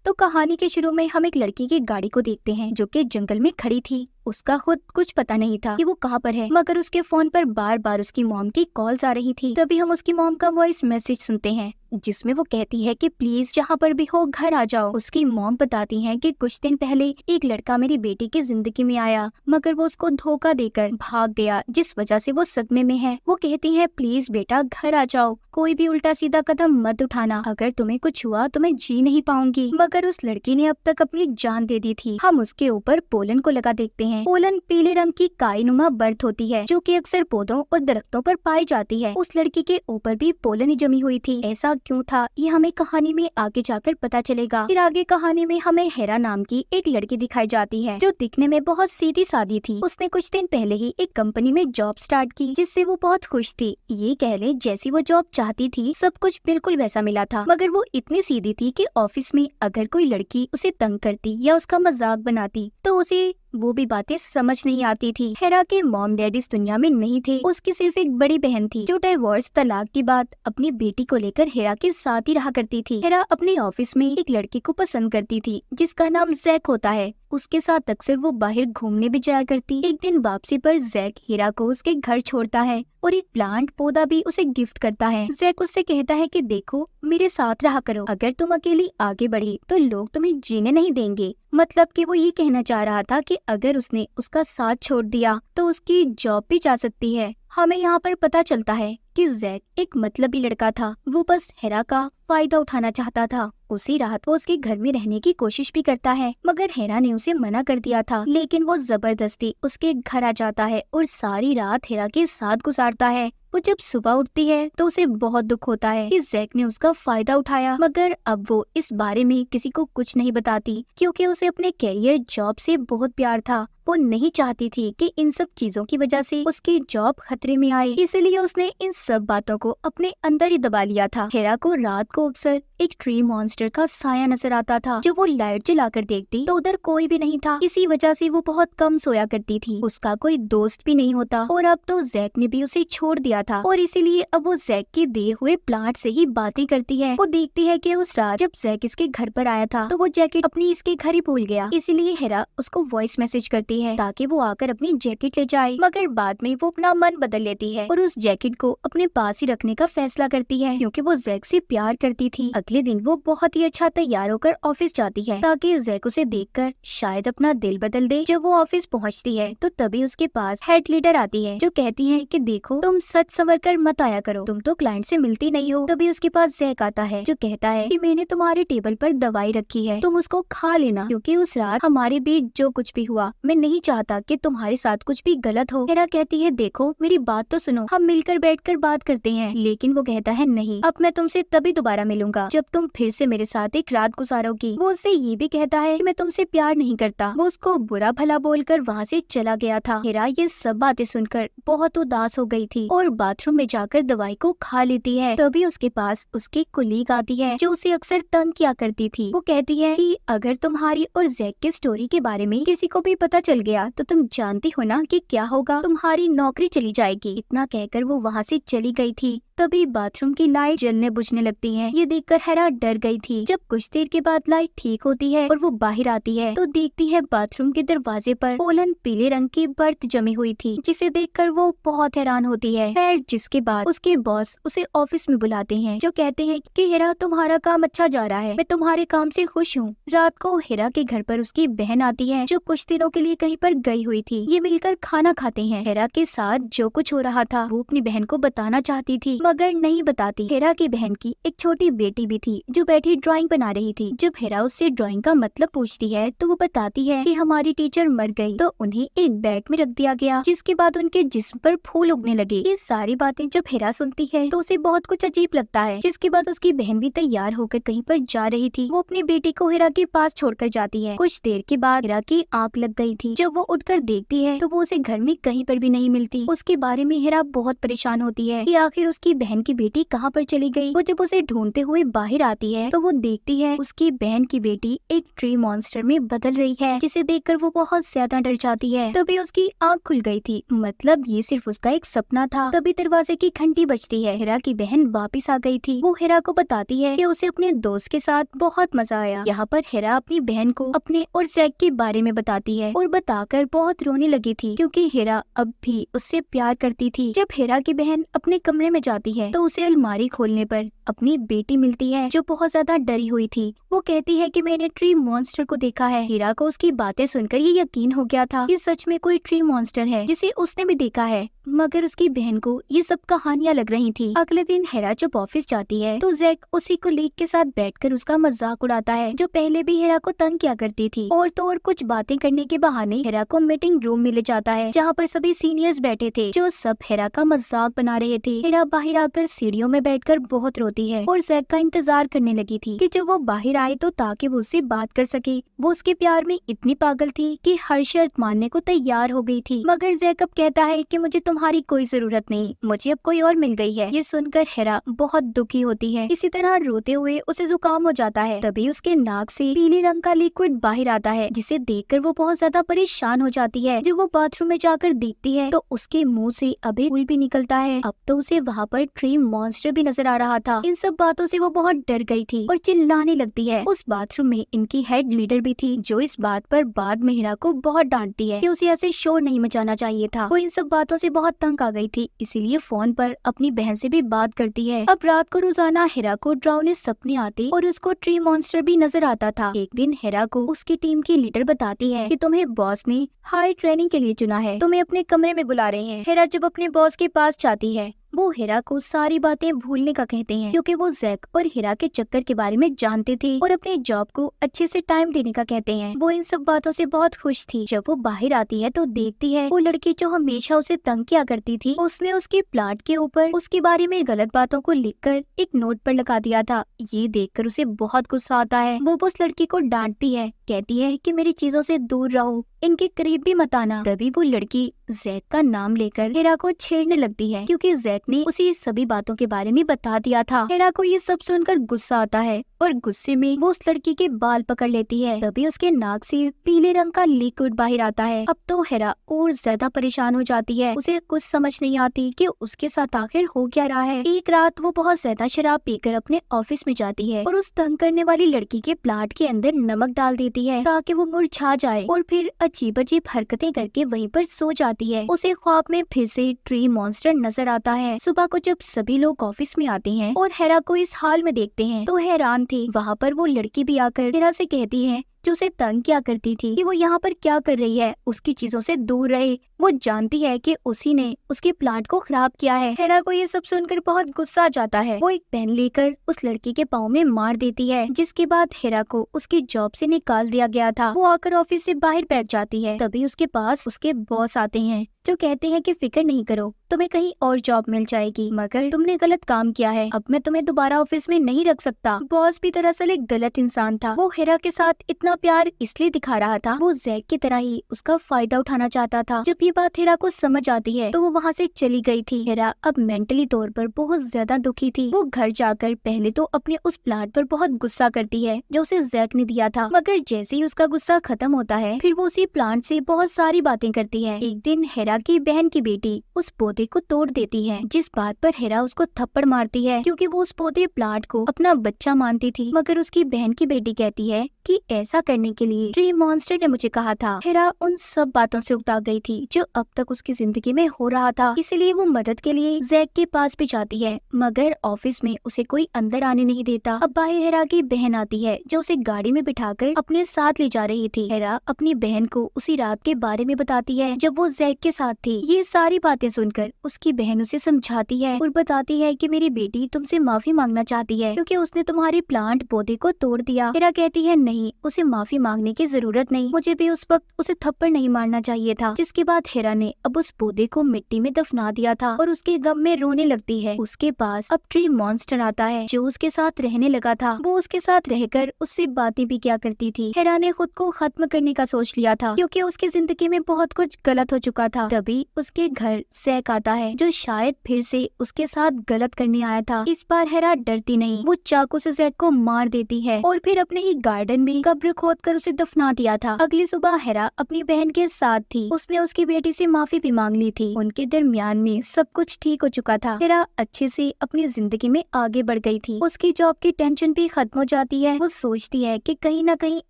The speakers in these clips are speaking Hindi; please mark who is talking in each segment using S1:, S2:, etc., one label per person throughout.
S1: तो कहानी के शुरू में हम एक लड़की की गाड़ी को देखते हैं जो कि जंगल में खड़ी थी। उसका खुद कुछ पता नहीं था कि वो कहाँ पर है, मगर उसके फोन पर बार बार उसकी मॉम की कॉल्स आ रही थी। तभी हम उसकी मॉम का वॉइस मैसेज सुनते हैं जिसमें वो कहती है कि प्लीज जहाँ पर भी हो घर आ जाओ। उसकी मॉम बताती है कि कुछ दिन पहले एक लड़का मेरी बेटी की जिंदगी में आया, मगर वो उसको धोखा देकर भाग गया, जिस वजह से वो सदमे में है। वो कहती है प्लीज बेटा घर आ जाओ, कोई भी उल्टा सीधा कदम मत उठाना, अगर तुम्हें कुछ हुआ तो मैं जी नहीं पाऊंगी। मगर उस लड़की ने अब तक अपनी जान दे दी थी। हम उसके ऊपर पोलन को लगा देखते हैं। पोलन पीले रंग की काईनुमा बर्थ होती है जो कि अक्सर पौधों और दरख्तों पर पाई जाती है। उस लड़की के ऊपर भी पोलन ही जमी हुई थी। ऐसा क्यों था ये हमें कहानी में आगे जाकर पता चलेगा। फिर आगे कहानी में हमें हेरा नाम की एक लड़की दिखाई जाती है जो दिखने में बहुत सीधी सादी थी। उसने कुछ दिन पहले ही एक कंपनी में जॉब स्टार्ट की जिससे वो बहुत खुश थी। ये कह ले जैसी वो जॉब चाहती थी सब कुछ बिल्कुल वैसा मिला था, मगर वो इतनी सीधी थी कि ऑफिस में अगर कोई लड़की उसे तंग करती या उसका मजाक बनाती तो उसे वो भी बातें समझ नहीं आती थी। हेरा के मॉम डैडी इस दुनिया में नहीं थे। उसकी सिर्फ एक बड़ी बहन थी जो डाइवोर्स तलाक की बात अपनी बेटी को लेकर हेरा के साथ ही रहा करती थी। हेरा अपने ऑफिस में एक लड़की को पसंद करती थी जिसका नाम जैक होता है। उसके साथ अक्सर वो बाहर घूमने भी जाया करती। एक दिन वापसी पर जैक हेरा को उसके घर छोड़ता है और एक प्लांट पौधा भी उसे गिफ्ट करता है। जैक उससे कहता है कि देखो मेरे साथ रहा करो, अगर तुम अकेली आगे बढ़ी तो लोग तुम्हें जीने नहीं देंगे। मतलब कि वो ये कहना चाह रहा था कि अगर उसने उसका साथ छोड़ दिया तो उसकी जॉब भी जा सकती है। हमें यहाँ पर पता चलता है कि जैक एक मतलबी लड़का था। वो बस हेरा का फायदा उठाना चाहता था। उसी रात वो उसके घर में रहने की कोशिश भी करता है, मगर हेरा ने उसे मना कर दिया था। लेकिन वो जबरदस्ती उसके घर आ जाता है और सारी रात हेरा के साथ गुजारता है। वो जब सुबह उठती है तो उसे बहुत दुख होता है कि जैक ने उसका फायदा उठाया, मगर अब वो इस बारे में किसी को कुछ नहीं बताती क्योंकि उसे अपने कैरियर जॉब से बहुत प्यार था। वो नहीं चाहती थी कि इन सब चीजों की वजह से उसकी जॉब खतरे में आए, इसलिए उसने इन सब बातों को अपने अंदर ही दबा लिया था। हेरा को रात को अक्सर एक ट्री मॉन्स्टर का साया नजर आता था। जब वो लाइट जलाकर देखती तो उधर कोई भी नहीं था। इसी वजह से वो बहुत कम सोया करती थी। उसका कोई दोस्त भी नहीं होता और अब तो जैक ने भी उसे छोड़ दिया था और इसीलिए अब वो जैक के दिए हुए प्लांट से ही बातें करती है। वो देखती है कि उस रात जब जैक इसके घर पर आया था तो वो जैकेट अपनी इसके घर ही भूल गया, इसीलिए हेरा उसको वॉइस मैसेज करती है ताकि वो आकर अपनी जैकेट ले जाए। मगर बाद में वो अपना मन बदल लेती है और उस जैकेट को अपने पास ही रखने का फैसला करती है क्योंकि वो जैक से प्यार करती थी। अगले दिन वो बहुत ही अच्छा तैयार होकर ऑफिस जाती है ताकि जैक उसे देखकर शायद अपना दिल बदल दे। जब वो ऑफिस पहुंचती है तो तभी उसके पास हेड लीडर आती है जो कहती है कि देखो तुम सच संवर कर मत आया करो, तुम तो क्लाइंट से मिलती नहीं हो। तभी उसके पास जैक आता है जो कहता है कि मैंने तुम्हारे टेबल पर दवाई रखी है, तुम उसको खा लेना क्योंकि उस रात हमारे बीच जो कुछ भी हुआ मैं नहीं चाहता कि तुम्हारे साथ कुछ भी गलत हो। हेरा कहती है देखो मेरी बात तो सुनो, हम मिलकर बैठकर बात करते हैं। लेकिन वो कहता है नहीं, अब मैं तुमसे तभी दोबारा मिलूंगा जब तुम फिर से मेरे साथ एक रात गुजारोगी। वो उससे ये भी कहता है कि मैं तुमसे प्यार नहीं करता। वो उसको बुरा भला बोलकर वहाँ से चला गया था। हेरा ये सब बातें सुनकर बहुत उदास हो गई थी और बाथरूम में जाकर दवाई को खा लेती है। तभी उसके पास उसकी कुलीग आती है जो उसे अक्सर तंग किया करती थी। वो कहती है कि अगर तुम्हारी और जैक की स्टोरी के बारे में किसी को भी पता चल गया तो तुम जानती हो ना कि क्या होगा, तुम्हारी नौकरी चली जाएगी। इतना कहकर वो वहाँ से चली गई थी। तभी बाथरूम की लाइट जलने बुझने लगती है। ये देखकर हेरा डर गई थी। जब कुछ देर के बाद लाइट ठीक होती है और वो बाहर आती है तो देखती है बाथरूम के दरवाजे पर पोलन पीले रंग की बर्त जमी हुई थी, जिसे देखकर वो बहुत हैरान होती है। खैर जिसके बाद उसके बॉस उसे ऑफिस में बुलाते हैं जो कहते हैं कि हेरा तुम्हारा काम अच्छा जा रहा है, मैं तुम्हारे काम से खुश हूँ। रात को हेरा के घर पर उसकी बहन आती है जो कुछ दिनों के लिए कहीं पर गई हुई थी। ये मिलकर खाना खाते हैं। हेरा के साथ जो कुछ हो रहा था वो अपनी बहन को बताना चाहती थी मगर नहीं बताती। हेरा की बहन की एक छोटी बेटी भी थी जो बैठी ड्राइंग बना रही थी। जब हेरा उससे ड्राइंग का मतलब पूछती है तो वो बताती है कि हमारी टीचर मर गई तो उन्हें एक बैग में रख दिया गया, जिसके बाद उनके जिस्म पर फूल उगने लगे। ये सारी बातें जब हेरा सुनती है तो उसे बहुत कुछ अजीब लगता है। जिसके बाद उसकी बहन भी तैयार होकर कहीं पर जा रही थी। वो अपनी बेटी को हेरा के पास छोड़कर जाती है। कुछ देर के बाद हेरा की आंख लग गई थी। जब वो उठकर देखती है तो वो उसे घर में कहीं पर भी नहीं मिलती। उसके बारे में हेरा बहुत परेशान होती है कि आखिर उसकी बहन की बेटी कहाँ पर चली गई। वो जब उसे ढूंढते हुए बाहर आती है तो वो देखती है उसकी बहन की बेटी एक ट्री मॉन्स्टर में बदल रही है, जिसे देखकर वो बहुत ज्यादा डर जाती है। तभी उसकी आँख खुल गई थी, मतलब ये सिर्फ उसका एक सपना था। तभी दरवाजे की घंटी बजती है। हिरा की बहन वापिस आ गई थी। वो हिरा को बताती है कि उसे अपने दोस्त के साथ बहुत मजा आया। यहाँ पर हिरा अपनी बहन को अपने और जैक के बारे में बताती है और बताकर बहुत रोने लगी थी, क्योंकि हिरा अब भी उससे प्यार करती थी। जब हिरा की बहन अपने कमरे में जाती है तो उसे अलमारी खोलने पर अपनी बेटी मिलती है, जो बहुत ज्यादा डरी हुई थी। वो कहती है कि मैंने ट्री मॉन्स्टर को देखा है। हिरा को उसकी बातें सुनकर ये यकीन हो गया था कि सच में कोई ट्री मॉन्स्टर है जिसे उसने भी देखा है, मगर उसकी बहन को ये सब कहानियां लग रही थी। अगले दिन हिरा जब ऑफिस जाती है तो जैक उसी कोलीग के साथ बैठकर उसका मजाक उड़ाता है, जो पहले भी हिरा को तंग किया करती थी। और तो और कुछ बातें करने के बहाने हिरा को मीटिंग रूम में ले जाता है, जहाँ पर सभी सीनियर्स बैठे थे, जो सब हिरा का मजाक बना रहे थे। हिरा बाहर आकर सीढ़ियों में बैठकर बहुत रोती है और जैक का इंतजार करने लगी थी कि जब वो बाहर आए तो ताकि वो उससे बात कर सके। वो उसके प्यार में इतनी पागल थी कि हर शर्त मानने को तैयार हो गई थी, मगर जैक अब कहता है कि मुझे तुम्हारी कोई जरूरत नहीं, मुझे अब कोई और मिल गई है। ये सुनकर हिरा बहुत दुखी होती है। इसी तरह रोते हुए उसे जुकाम हो जाता है। तभी उसके नाक से पीले रंग का लिक्विड बाहर आता है, जिसे देखकर वो बहुत ज्यादा परेशान हो जाती है। जब वो बाथरूम में जाकर देखती है तो उसके मुंह से अभी फूल भी निकलता है। अब तो उसे वहाँ पर ट्री मॉन्स्टर भी नजर आ रहा था। इन सब बातों से वो बहुत डर गई थी और चिल्लाने लगती है। उस बाथरूम में इनकी हेड लीडर भी थी, जो इस बात पर बाद में हिरा को बहुत डांटती है कि उसे ऐसे शोर नहीं मचाना चाहिए था। वो इन सब बातों से बहुत तंग आ गई थी, इसीलिए फोन पर अपनी बहन से भी बात करती है। अब रात को रोजाना हिरा को डरावने सपने आते और उसको ट्री मॉन्स्टर भी नजर आता था। एक दिन हिरा को उसकी टीम की लीडर बताती है कि तुम्हें बॉस ने हाई ट्रेनिंग के लिए चुना है, तुम्हें अपने कमरे में बुला रहे हैं। हिरा जब अपने बॉस के पास जाती है, वो हिरा को सारी बातें भूलने का कहते हैं, क्योंकि वो जैक और हिरा के चक्कर के बारे में जानते थे और अपने जॉब को अच्छे से टाइम देने का कहते हैं। वो इन सब बातों से बहुत खुश थी। जब वो बाहर आती है तो देखती है वो लड़की जो हमेशा उसे तंग किया करती थी, उसने उसके प्लाट के ऊपर उसके बारे में गलत बातों को लिखकर एक नोट पर लगा दिया था। ये देखकर उसे बहुत गुस्सा आता है। वो उस लड़की को डांटती है, कहती है कि मेरी चीजों से दूर रहो, इनके करीब भी मत आना। तभी वो लड़की जैक का नाम लेकर हिरा को छेड़ने लगती है, क्योंकि जैक ने उसे सभी बातों के बारे में बता दिया था। हिरा को ये सब सुनकर गुस्सा आता है और गुस्से में वो उस लड़की के बाल पकड़ लेती है। तभी उसके नाक से पीले रंग का लिक्विड बाहर आता है। अब तो हिरा और ज्यादा परेशान हो जाती है। उसे कुछ समझ नहीं आती कि उसके साथ आखिर हो क्या रहा है। एक रात वो बहुत ज्यादा शराब पीकर अपने ऑफिस में जाती है और उस तंग करने वाली लड़की के प्लाट के अंदर नमक डाल देती है, ताकि वो मुरझा जाए, और फिर अजीब अजीब हरकतें करके वहीं पर सो जाती है। उसे ख्वाब में फिर से ट्री मॉन्स्टर नजर आता है। सुबह को जब सभी लोग ऑफिस में आते हैं और हिरा को इस हाल में देखते हैं तो हैरान थे। वहाँ पर वो लड़की भी आकर हिरा से कहती है, जो उसे तंग किया करती थी, कि वो यहाँ पर क्या कर रही है, उसकी चीजों से दूर रहे। वो जानती है कि उसी ने उसके प्लांट को खराब किया है। हिरा को ये सब सुनकर बहुत गुस्सा आ जाता है। वो एक पेन लेकर उस लड़की के पाँव में मार देती है, जिसके बाद हिरा को उसकी जॉब से निकाल दिया गया था। वो आकर ऑफिस से बाहर बैठ जाती है। तभी उसके पास उसके बॉस आते हैं, जो कहते हैं कि फिक्र नहीं करो, तुम्हें कहीं और जॉब मिल जाएगी, मगर तुमने गलत काम किया है, अब मैं तुम्हें दोबारा ऑफिस में नहीं रख सकता। बॉस भी दरअसल एक गलत इंसान था। वो हिरा के साथ इतना प्यार इसलिए दिखा रहा था, वो जैक की तरह ही उसका फायदा उठाना चाहता था। जब ये बात हिरा को समझ आती है तो वो वहाँ से चली गई थी। हिरा अब मेंटली तौर पर बहुत ज्यादा दुखी थी। वो घर जाकर पहले तो अपने उस प्लाट पर बहुत गुस्सा करती है जो उसे जैक ने दिया था, मगर जैसे ही उसका गुस्सा खत्म होता है फिर वो उसी प्लांट से बहुत सारी बातें करती है। एक दिन हिरा की बहन की बेटी उस पौधे को तोड़ देती है, जिस बात पर हिरा उसको थप्पड़ मारती है, क्योंकि वो उस पौधे प्लांट को अपना बच्चा मानती थी। मगर उसकी बहन की बेटी कहती है कि ऐसा करने के लिए ट्री मॉन्स्टर ने मुझे कहा था। हिरा उन सब बातों से उकता गई थी जो अब तक उसकी जिंदगी में हो रहा था, इसलिए वो मदद के लिए जैक के पास भी जाती है, मगर ऑफिस में उसे कोई अंदर आने नहीं देता। अब बाहर हिरा की बहन आती है, जो उसे गाड़ी में बिठाकर अपने साथ ले जा रही थी। हिरा अपनी बहन को उसी रात के बारे में बताती है जब वो जैक के साथ थी। ये सारी बातें सुनकर उसकी बहन उसे समझाती है और बताती है कि मेरी बेटी तुमसे माफी मांगना चाहती है, क्योंकि उसने तुम्हारे प्लांट पौधे को तोड़ दिया। हिरा कहती है, नहीं, उसे माफी मांगने की जरूरत नहीं, मुझे भी उस वक्त उसे थप्पड़ नहीं मारना चाहिए था। जिसके बाद हेरा ने अब उस पौधे को मिट्टी में दफना दिया था और उसके गम में रोने लगती है। उसके पास अब ट्री मॉन्स्टर आता है जो उसके साथ रहने लगा था। वो उसके साथ रहकर उससे बातें भी क्या करती थी। हेरा ने खुद को खत्म करने का सोच लिया था क्योंकि उसकी जिंदगी में बहुत कुछ गलत हो चुका था। तभी उसके घर जैक आता है जो शायद फिर से उसके साथ गलत करने आया था। इस बार हेरा डरती नहीं, वो चाकू से जैक को मार देती है और फिर अपने ही गार्डन में कब्र खोदकर उसे दफना दिया था। अगली सुबह हेरा अपनी बहन के साथ थी। उसने उसकी बेटी से माफी भी मांग ली थी। उनके दरमियान में सब कुछ ठीक हो चुका था। हेरा अच्छे से अपनी जिंदगी में आगे बढ़ गई थी। उसकी जॉब की टेंशन भी खत्म हो जाती है। वो सोचती है कि कहीं न कहीं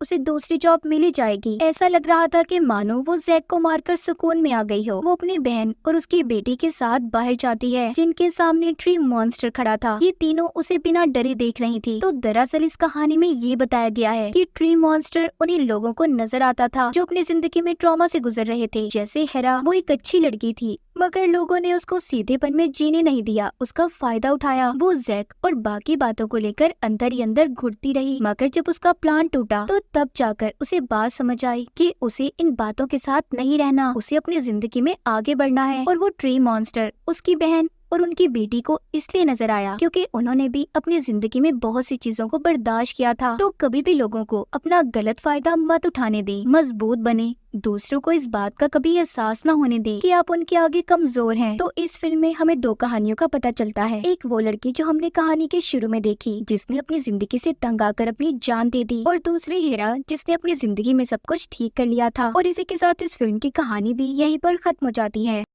S1: उसे दूसरी जॉब मिल ही जाएगी। ऐसा लग रहा था कि मानो वो जैक को मारकर सुकून में आ गई हो। वो अपनी बहन और उसकी बेटी के साथ बाहर जाती है जिनके सामने ट्री मॉन्स्टर खड़ा था। ये तीनों उसे बिना डरे देख रही थी। तो दरअसल इस कहानी में ये बताया गया है कि ट्री मॉन्स्टर उन्हीं लोगों को नजर आता था जो अपनी जिंदगी में ट्रॉमा से गुजर रहे थे। जैसे हेरा वो एक अच्छी लड़की थी मगर लोगों ने उसको सीधेपन में जीने नहीं दिया, उसका फायदा उठाया। वो जैक और बाकी बातों को लेकर अंदर ही अंदर घुटती रही। मगर जब उसका प्लान टूटा तो तब जाकर उसे बात समझ आई कि उसे इन बातों के साथ नहीं रहना, उसे अपनी जिंदगी में आगे बढ़ना है। और वो ट्री मॉन्स्टर उसकी बहन और उनकी बेटी को इसलिए नजर आया क्योंकि उन्होंने भी अपनी जिंदगी में बहुत सी चीजों को बर्दाश्त किया था। तो कभी भी लोगों को अपना गलत फायदा मत उठाने दें, मजबूत बने, दूसरों को इस बात का कभी एहसास न होने दें कि आप उनके आगे कमजोर हैं। तो इस फिल्म में हमें दो कहानियों का पता चलता है। एक वो लड़की जो हमने कहानी के शुरू में देखी जिसने अपनी जिंदगी से तंग आकर अपनी जान दे दी, और दूसरी हेरा जिसने अपनी जिंदगी में सब कुछ ठीक कर लिया था। और इसी के साथ इस फिल्म की कहानी भी यहीं पर खत्म हो जाती है।